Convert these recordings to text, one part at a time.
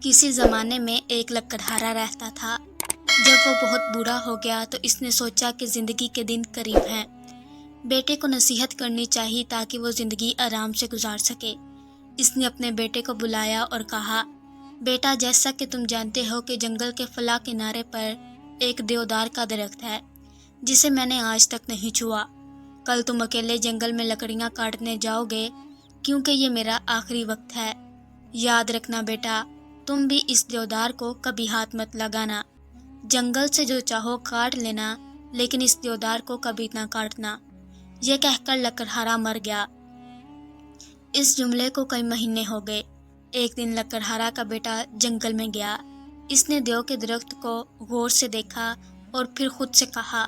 کسی زمانے میں ایک لکڑہارا رہتا تھا۔ جب وہ بہت بوڑھا ہو گیا تو اس نے سوچا کہ زندگی کے دن قریب ہیں، بیٹے کو نصیحت کرنی چاہیے تاکہ وہ زندگی آرام سے گزار سکے۔ اس نے اپنے بیٹے کو بلایا اور کہا، بیٹا، جیسا کہ تم جانتے ہو کہ جنگل کے فلاں کنارے پر ایک دیودار کا درخت ہے جسے میں نے آج تک نہیں چھوا۔ کل تم اکیلے جنگل میں لکڑیاں کاٹنے جاؤ گے کیونکہ یہ میرا آخری وقت ہے۔ یاد رکھنا بیٹا، تم بھی اس دیودار کو کبھی ہاتھ مت لگانا۔ جنگل سے جو چاہو کاٹ لینا، لیکن اس دیودار کو کبھی نہ کاٹنا۔ یہ کہہ کر لکڑہارا مر گیا۔ اس جملے کو کئی مہینے ہو گئے۔ ایک دن لکڑہارا کا بیٹا جنگل میں گیا۔ اس نے دیو کے درخت کو غور سے دیکھا اور پھر خود سے کہا،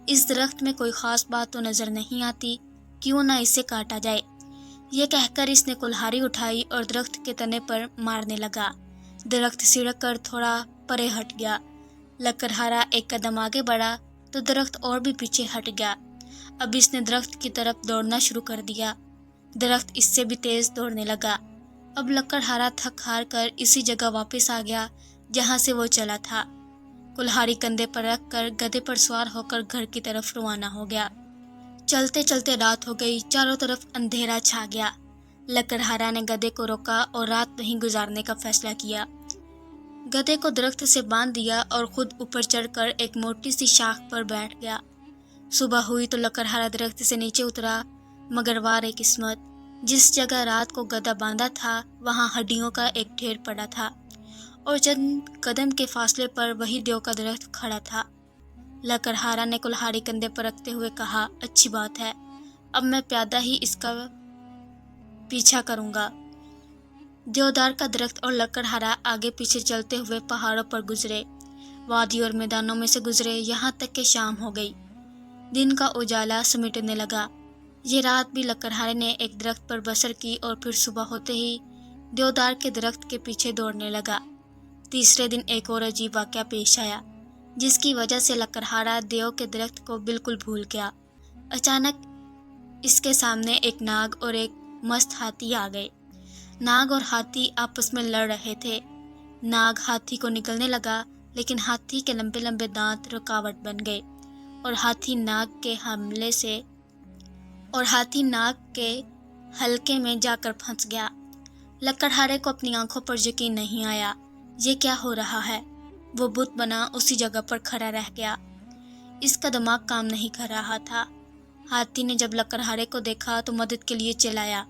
اس درخت میں کوئی خاص بات تو نظر نہیں آتی، کیوں نہ اسے کاٹا جائے۔ یہ کہہ کر اس نے کلہاڑی اٹھائی اور درخت کے تنے پر مارنے لگا۔ درخت سڑک کر تھوڑا پرے ہٹ گیا۔ لکڑہارا ایک قدم آگے بڑھا تو درخت اور بھی پیچھے ہٹ گیا۔ اب اس نے درخت کی طرف دوڑنا شروع کر دیا۔ درخت اس سے بھی تیز دوڑنے لگا۔ اب لکڑہارا تھک ہار کر اسی جگہ واپس آ گیا جہاں سے وہ چلا تھا۔ کلہاڑی کندھے پر رکھ کر گدھے پر سوار ہو کر گھر کی طرف روانہ ہو گیا۔ چلتے چلتے رات ہو گئی، چاروں طرف اندھیرا چھا گیا۔ لکڑہارا نے گدھے کو روکا اور رات وہیں گزارنے کا فیصلہ کیا۔ گدھے کو درخت سے باندھ دیا اور خود اوپر چڑھ کر ایک موٹی سی شاخ پر بیٹھ گیا۔ صبح ہوئی تو لکڑہارا درخت سے نیچے اترا، مگر وارے قسمت، جس جگہ رات کو گدھا باندھا تھا وہاں ہڈیوں کا ایک ڈھیر پڑا تھا اور چند قدم کے فاصلے پر وہی دیو کا درخت کھڑا تھا۔ لکڑہارا نے کلہاڑی کندھے پر رکھتے ہوئے کہا، اچھی بات ہے، اب میں پیادہ ہی اس کا پیچھا کروں گا۔ دیودار کا درخت اور لکڑہارا آگے پیچھے چلتے ہوئے پہاڑوں پر گزرے، وادی اور میدانوں میں سے گزرے، یہاں تک کہ شام ہو گئی۔ دن کا اجالا سمٹنے لگا۔ یہ رات بھی لکڑہارے نے ایک درخت پر بسر کی اور پھر صبح ہوتے ہی دیودار کے درخت کے پیچھے دوڑنے لگا۔ تیسرے دن ایک اور عجیب واقعہ پیش آیا، جس کی وجہ سے لکڑہارا دیو کے درخت کو بالکل بھول گیا۔ اچانک اس کے سامنے ایک ناگ اور ایک مست ہاتھی آ گئے۔ ناگ اور ہاتھی آپس میں لڑ رہے تھے۔ ناگ ہاتھی کو نگلنے لگا، لیکن ہاتھی کے لمبے لمبے دانت رکاوٹ بن گئے اور ہاتھی ناگ کے حلقے میں جا کر پھنس گیا۔ لکڑہارے کو اپنی آنکھوں پر یقین نہیں آیا۔ یہ کیا ہو رہا ہے؟ وہ بت بنا اسی جگہ پر کھڑا رہ گیا۔ اس کا دماغ کام نہیں کر رہا تھا۔ ہاتھی نے جب لکڑہارے کو دیکھا تو مدد کے لیے چلایا،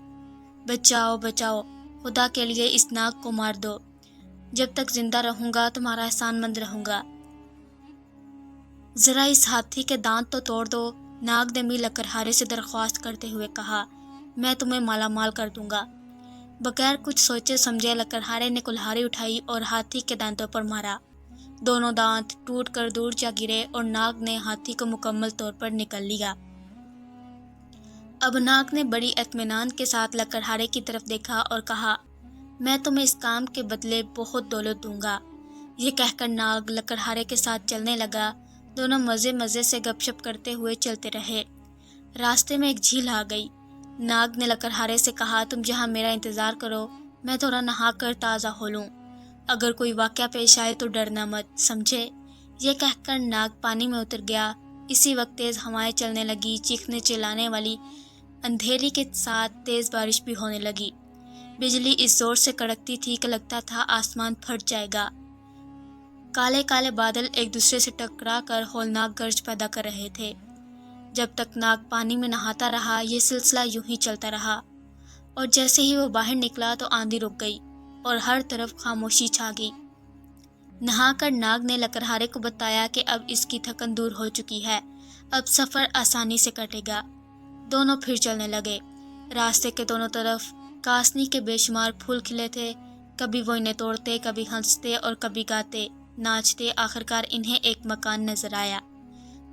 بچاؤ بچاؤ، خدا کے لیے اس ناگ کو مار دو، جب تک زندہ رہوں گا تمہارا احسان مند رہوں گا۔ ذرا اس ہاتھی کے دانت تو توڑ دو، ناگ نے بھی لکڑہارے سے درخواست کرتے ہوئے کہا، میں تمہیں مالا مال کر دوں گا۔ بغیر کچھ سوچے سمجھے لکڑہارے نے کلہاڑی اٹھائی اور ہاتھی کے دانتوں پر مارا۔ دونوں دانت ٹوٹ کر دور جا گرے اور ناگ نے ہاتھی کو مکمل طور پر نکل لیا۔ اب ناگ نے بڑی اطمینان کے ساتھ لکڑہارے کی طرف دیکھا اور کہا، میں تمہیں اس کام کے بدلے بہت دولت دوں گا۔ یہ کہہ کر ناگ لکڑہارے کے ساتھ چلنے لگا۔ دونوں مزے مزے سے گپ شپ کرتے ہوئے چلتے رہے۔ راستے میں ایک جھیل آ گئی۔ ناگ نے لکڑہارے سے کہا، تم جہاں میرا انتظار کرو، میں تھوڑا نہا کر تازہ ہو لوں۔ اگر کوئی واقعہ پیش آئے تو ڈرنا مت، سمجھے؟ یہ کہہ کر ناگ پانی میں اتر گیا۔ اسی وقت تیز ہوائیں چلنے لگی، چیخنے چلانے والی اندھیری کے ساتھ تیز بارش بھی ہونے لگی۔ بجلی اس زور سے کڑکتی تھی کہ لگتا تھا آسمان پھٹ جائے گا۔ کالے کالے بادل ایک دوسرے سے ٹکرا کر ہولناک گرج پیدا کر رہے تھے۔ جب تک ناگ پانی میں نہاتا رہا یہ سلسلہ یوں ہی چلتا رہا، اور جیسے ہی وہ باہر نکلا تو آندھی رک گئی اور ہر طرف خاموشی چھا گئی۔ نہا کر ناگ نے لکڑہارے کو بتایا کہ اب اس کی تھکن دور ہو چکی ہے، اب سفر آسانی سے کٹے گا۔ دونوں پھر چلنے لگے۔ راستے کے دونوں طرف کاسنی کے بے شمار پھول کھلے تھے۔ کبھی وہ انہیں توڑتے، کبھی ہنستے اور کبھی گاتے ناچتے۔ آخرکار انہیں ایک مکان نظر آیا۔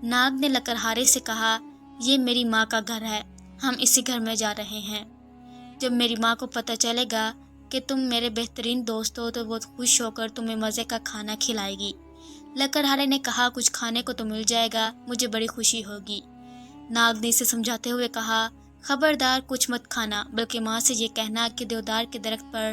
ناگ نے لکڑہارے سے کہا، یہ میری ماں کا گھر ہے، ہم اسی گھر میں جا رہے ہیں۔ جب میری ماں کو پتہ چلے گا کہ تم میرے بہترین دوست ہو تو وہ خوش ہو کر تمہیں مزے کا کھانا کھلائے گی۔ لکڑہارے نے کہا، کچھ کھانے کو تو مل جائے گا، مجھے بڑی خوشی ہوگی۔ ناگ نے اسے سمجھاتے ہوئے کہا، خبردار کچھ مت کھانا، بلکہ ماں سے یہ کہنا کہ دیودار کے درخت پر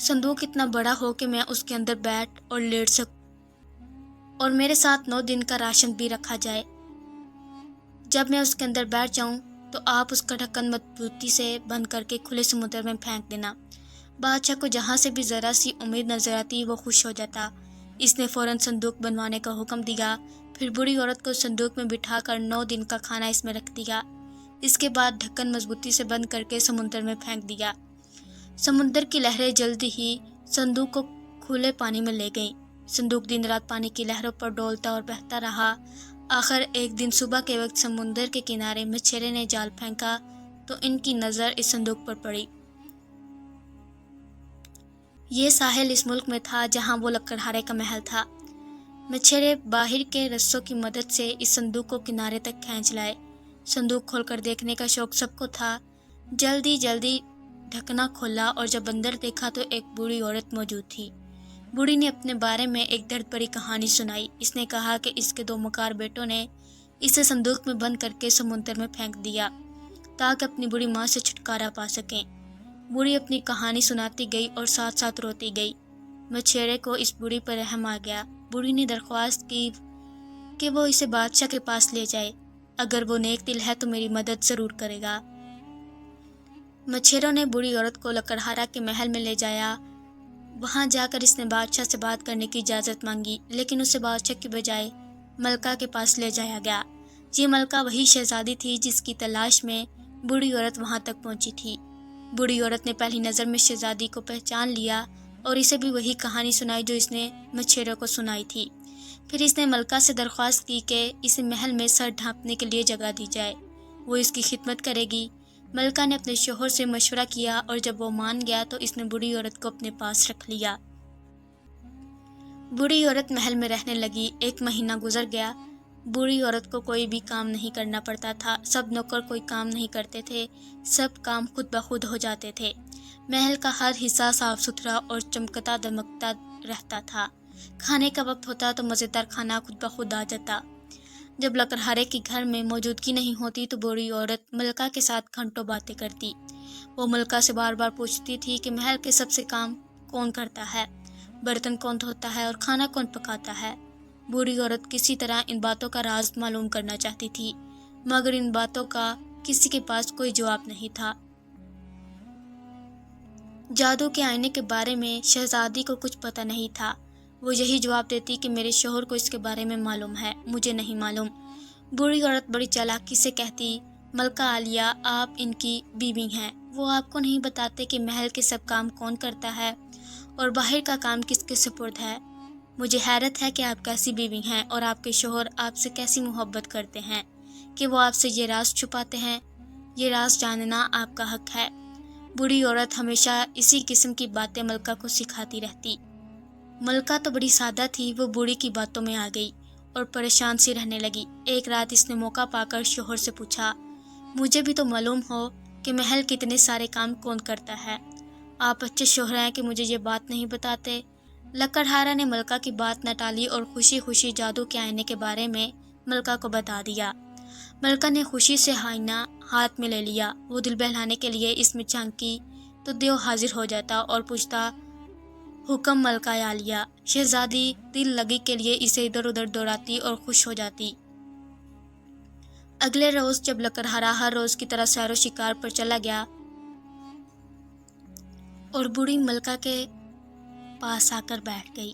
صندوق اتنا بڑا ہو کہ میں اس کے اندر بیٹھ اور لیٹ سکوں اور میرے ساتھ 9 دن کا راشن بھی رکھا جائے۔ جب میں اس کے اندر بیٹھ جاؤں تو آپ اس کا ڈھکن مضبوطی سے بند کر کے کھلے سمندر میں پھینک دینا۔ بادشاہ کو جہاں سے بھی ذرا سی امید نظر آتی وہ خوش ہو جاتا۔ اس نے فوراً صندوق بنوانے کا حکم دیا، پھر بوڑھی عورت کو صندوق میں بٹھا کر 9 دن کا کھانا اس میں رکھ دیا۔ اس کے بعد ڈھکن مضبوطی سے بند کر کے سمندر میں پھینک دیا۔ سمندر کی لہریں جلدی ہی صندوق کو کھلے پانی میں لے گئیں۔ صندوق دن رات پانی کی لہروں پر ڈولتا اور بہتا رہا۔ آخر ایک دن صبح کے وقت سمندر کے کنارے مچھیرے نے جال پھینکا تو ان کی نظر اس صندوق پر پڑی۔ یہ ساحل اس ملک میں تھا جہاں وہ لکڑہارے کا محل تھا۔ مچھیرے باہر کے رسوں کی مدد سے اس صندوق کو کنارے تک کھینچ لائے۔ صندوق کھول کر دیکھنے کا شوق سب کو تھا۔ جلدی ڈھکنا کھولا اور جب اندر دیکھا تو ایک بوڑھی عورت موجود تھی۔ بوڑھی نے اپنے بارے میں ایک درد بھری کہانی سنائی۔ اس نے کہا کہ اس کے 2 مکار بیٹوں نے اسے صندوق میں بند کر کے سمندر میں پھینک دیا تاکہ اپنی بوڑھی ماں سے چھٹکارا پا سکیں۔ بوڑھی اپنی کہانی سناتی گئی اور ساتھ ساتھ روتی گئی۔ مچھیرے کو اس بوڑھی پر رحم آ گیا۔ بوڑھی نے درخواست کی کہ وہ اسے بادشاہ کے پاس لے جائے۔ اگر وہ نیک دل ہے تو میری مدد ضرور کرے گا۔ مچھیروں نے بوڑھی عورت کو لکڑہارا کے محل میں لے جایا۔ وہاں جا کر اس نے بادشاہ سے بات کرنے کی اجازت مانگی، لیکن اسے بادشاہ کی بجائے ملکہ کے پاس لے جایا گیا۔ یہ ملکہ وہی شہزادی تھی جس کی تلاش میں بوڑھی عورت وہاں تک پہنچی تھی۔ بوڑھی عورت نے پہلی نظر میں شہزادی کو پہچان لیا اور اسے بھی وہی کہانی سنائی جو اس نے مچھیروں کو سنائی تھی۔ پھر اس نے ملکہ سے درخواست کی کہ اسے محل میں سر ڈھانپنے کے لیے جگہ دی جائے، وہ اس کی خدمت کرے گی۔ ملکہ نے اپنے شوہر سے مشورہ کیا اور جب وہ مان گیا تو اس نے بوڑھی عورت کو اپنے پاس رکھ لیا۔ بوڑھی عورت محل میں رہنے لگی۔ 1 مہینہ گزر گیا۔ بوڑھی عورت کو کوئی بھی کام نہیں کرنا پڑتا تھا۔ سب نوکر کوئی کام نہیں کرتے تھے، سب کام خود بخود ہو جاتے تھے۔ محل کا ہر حصہ صاف ستھرا اور چمکتا دمکتا رہتا تھا۔ کھانے کا وقت ہوتا تو مزیدار کھانا خود بخود آ جاتا۔ جب لکڑہارے کے گھر میں موجودگی نہیں ہوتی تو بوڑھی عورت ملکہ کے ساتھ گھنٹوں باتیں کرتی۔ وہ ملکہ سے بار بار پوچھتی تھی کہ محل کے سب سے کام کون کرتا ہے، برتن کون دھوتا ہے اور کھانا کون پکاتا ہے۔ بوڑھی عورت کسی طرح ان باتوں کا راز معلوم کرنا چاہتی تھی، مگر ان باتوں کا کسی کے پاس کوئی جواب نہیں تھا۔ جادو کے آئینے کے بارے میں شہزادی کو کچھ پتہ نہیں تھا۔ وہ یہی جواب دیتی کہ میرے شوہر کو اس کے بارے میں معلوم ہے، مجھے نہیں معلوم۔ بوڑھی عورت بڑی چالاکی سے کہتی، ملکہ عالیہ، آپ ان کی بیوی ہیں، وہ آپ کو نہیں بتاتے کہ محل کے سب کام کون کرتا ہے اور باہر کا کام کس کے سپرد ہے۔ مجھے حیرت ہے کہ آپ کیسی بیوی ہیں اور آپ کے شوہر آپ سے کیسی محبت کرتے ہیں کہ وہ آپ سے یہ راز چھپاتے ہیں۔ یہ راز جاننا آپ کا حق ہے۔ بوڑھی عورت ہمیشہ اسی قسم کی باتیں ملکہ کو سکھاتی رہتی۔ ملکہ تو بڑی سادہ تھی، وہ بوڑھی کی باتوں میں آ گئی اور پریشان سی رہنے لگی۔ ایک رات اس نے موقع پا کر شوہر سے پوچھا، مجھے بھی تو معلوم ہو کہ محل کے اتنے سارے کام کون کرتا ہے۔ آپ اچھے شوہر ہیں کہ مجھے یہ بات نہیں بتاتے۔ لکڑہارا نے ملکہ کی بات نہ ٹالی اور خوشی خوشی جادو کے آئینے کے بارے میں ملکہ کو بتا دیا۔ ملکہ نے خوشی سے آئینہ ہاتھ میں لے لیا۔ وہ دل بہلانے کے لیے اس میں جھانکی تو دیو حاضر ہو جاتا اور پوچھتا، حکم ملکہ عالیہ۔ شہزادی دل لگی کے لیے اسے ادھر ادھر دوڑاتی اور خوش ہو جاتی۔ اگلے روز جب لکڑہارا ہر روز کی طرح سیر و شکار پر چلا گیا اور بوڑھی ملکہ کے پاس آ کر بیٹھ گئی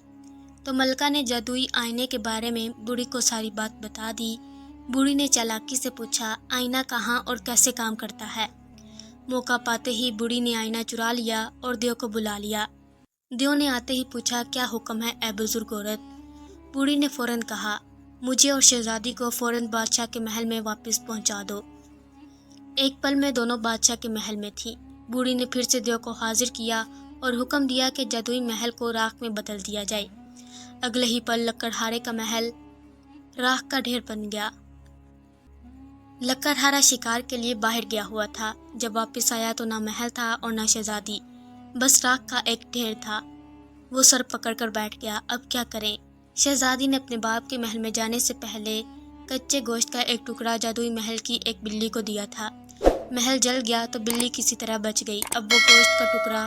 تو ملکہ نے جادوئی آئینے کے بارے میں بوڑھی کو ساری بات بتا دی۔ بوڑھی نے چالاکی سے پوچھا، آئینہ کہاں اور کیسے کام کرتا ہے؟ موقع پاتے ہی بوڑھی نے آئینہ چرا لیا اور دیو کو بلا لیا۔ دیو نے آتے ہی پوچھا، کیا حکم ہے اے بزرگ عورت؟ بوڑھی نے فوراً کہا، مجھے اور شہزادی کو فوراً بادشاہ کے محل میں واپس پہنچا دو۔ ایک پل میں دونوں بادشاہ کے محل میں تھیں۔ بوڑھی نے پھر سے دیو کو حاضر کیا اور حکم دیا کہ جادوئی محل کو راکھ میں بدل دیا جائے۔ اگلے ہی پل لکڑہارے کا محل راکھ کا ڈھیر بن گیا۔ لکڑہارا شکار کے لیے باہر گیا ہوا تھا۔ جب واپس آیا تو نہ محل تھا اور نہ شہزادی، بس راکھ کا ایک ڈھیر تھا۔ وہ سر پکڑ کر بیٹھ گیا، اب کیا کریں؟ شہزادی نے اپنے باپ کے محل میں جانے سے پہلے کچے گوشت کا ایک ٹکڑا جادوئی محل کی ایک بلی کو دیا تھا۔ محل جل گیا تو بلی کسی طرح بچ گئی۔ اب وہ گوشت کا ٹکڑا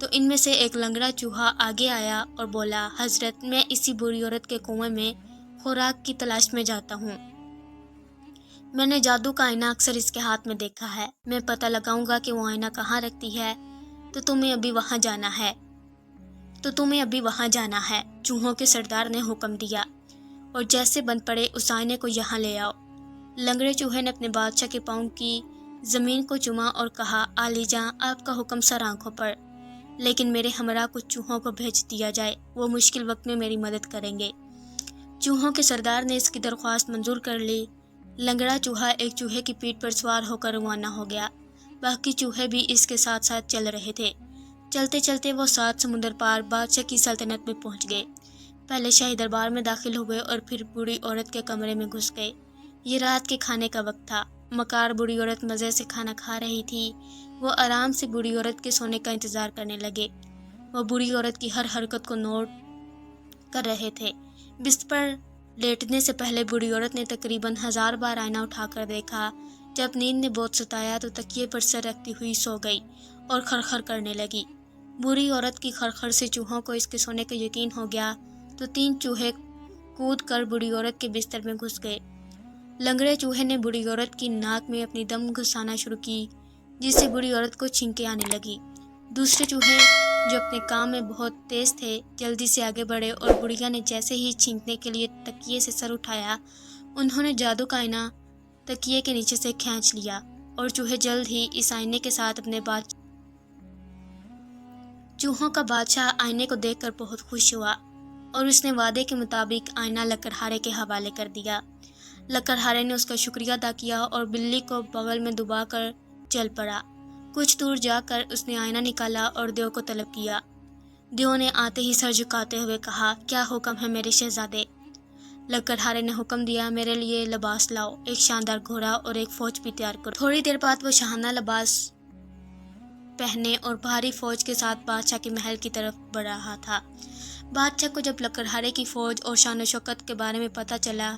تو ان میں سے ایک لنگڑا چوہا آگے آیا اور بولا، حضرت میں اسی بری عورت کے کنویں میں خوراک کی تلاش میں جاتا ہوں۔ میں نے جادو کا آئینہ اکثر اس کے ہاتھ میں دیکھا ہے، میں پتہ لگاؤں گا کہ وہ آئینہ کہاں رکھتی ہے تو تمہیں ابھی وہاں جانا ہے۔ چوہوں کے سردار نے حکم دیا اور جیسے بند پڑے اس آئینے کو یہاں لے آؤ۔ لنگڑے چوہے نے اپنے بادشاہ کے پاؤں کی زمین کو چوما اور کہا، عالی جاں آپ کا حکم سر آنکھوں پر، لیکن میرے ہمراہ کچھ چوہوں کو بھیج دیا جائے، وہ مشکل وقت میں میری مدد کریں گے۔ چوہوں کے سردار نے اس کی درخواست منظور کر لی۔ لنگڑا چوہا ایک چوہے کی پیٹھ پر سوار ہو کر روانہ ہو گیا، باقی چوہے بھی اس کے ساتھ ساتھ چل رہے تھے۔ چلتے چلتے وہ 7 سمندر پار بادشاہ کی سلطنت میں پہنچ گئے۔ پہلے شاہی دربار میں داخل ہوئے اور پھر بوڑھی عورت کے کمرے میں گھس گئے۔ یہ رات کے کھانے کا وقت تھا۔ مکار بوڑھی عورت مزے سے کھانا کھا رہی تھی۔ وہ آرام سے بوڑھی عورت کے سونے کا انتظار کرنے لگے۔ وہ بوڑھی عورت کی ہر حرکت کو نوٹ کر رہے تھے۔ بستر پر لیٹنے سے پہلے بوڑھی عورت نے تقریباً 1000 بار آئینہ اٹھا کر دیکھا۔ جب نیند نے بہت ستایا تو تکیے پر سر رکھتی ہوئی سو گئی اور خرخر کرنے لگی۔ بوڑھی عورت کی خرخر سے چوہوں کو اس کے سونے کا یقین ہو گیا تو 3 چوہے کود کر بوڑھی عورت کے بستر میں گھس گئے۔ لنگڑے چوہے نے بوڑھی عورت کی ناک میں اپنی دم گھسانا شروع کی، جس سے بوڑھی عورت کو چھینکیں آنے لگی۔ دوسرے چوہے جو اپنے کام میں بہت تیز تھے جلدی سے آگے بڑھے اور بڑھیا نے جیسے ہی چھینکنے کے لیے تکیے سے سر اٹھایا، انہوں نے جادو کا آئینہ تکیے کے نیچے سے کھینچ لیا اور چوہے جلد ہی اس آئینے کے ساتھ اپنے چوہوں کا بادشاہ آئینے کو دیکھ کر بہت خوش ہوا اور اس نے وعدے کے مطابق آئینہ لکڑہارے کے حوالے کر دیا۔ لکڑہارے نے اس کا شکریہ ادا کیا اور بلی کو بغل میں دبا کر چل پڑا۔ کچھ دور جا کر اس نے آئینہ نکالا اور دیو کو طلب کیا۔ دیو نے آتے ہی سر جھکاتے ہوئے کہا، کیا حکم ہے میرے شہزادے؟ لکڑہارے نے حکم دیا، میرے لیے لباس لاؤ، ایک شاندار گھوڑا اور ایک فوج بھی تیار کرو۔ تھوڑی دیر بعد وہ شاہانہ لباس پہنے اور بھاری فوج کے ساتھ بادشاہ کے محل کی طرف بڑھ رہا تھا۔ بادشاہ کو جب لکڑہارے کی فوج اور شان و شوکت کے بارے میں پتہ چلا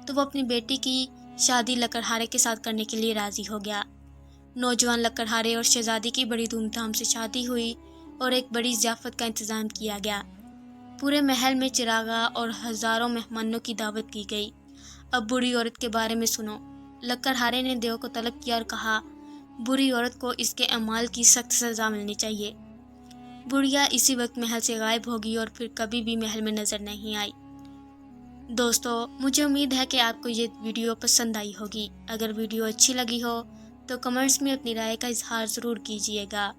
تو وہ اپنی بیٹی کی شادی لکڑہارے کے ساتھ کرنے کے لیے راضی ہو گیا۔ نوجوان لکڑہارے اور شہزادی کی بڑی دھوم دھام سے شادی ہوئی اور ایک بڑی ضیافت کا انتظام کیا گیا۔ پورے محل میں چراغاں اور ہزاروں مہمانوں کی دعوت کی گئی۔ اب بری عورت کے بارے میں سنو۔ لکڑہارے نے دیو کو طلب کیا اور کہا، بری عورت کو اس کے اعمال کی سخت سزا ملنی چاہیے۔ بڑھیا اسی وقت محل سے غائب ہوگی اور پھر کبھی بھی محل میں نظر نہیں آئی۔ دوستو، مجھے امید ہے کہ آپ کو یہ ویڈیو پسند آئی ہوگی۔ اگر ویڈیو اچھی لگی ہو تو کمنٹس میں اپنی رائے کا اظہار ضرور کیجیے گا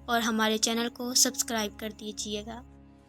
اور ہمارے چینل کو سبسکرائب کر دیجیے گا۔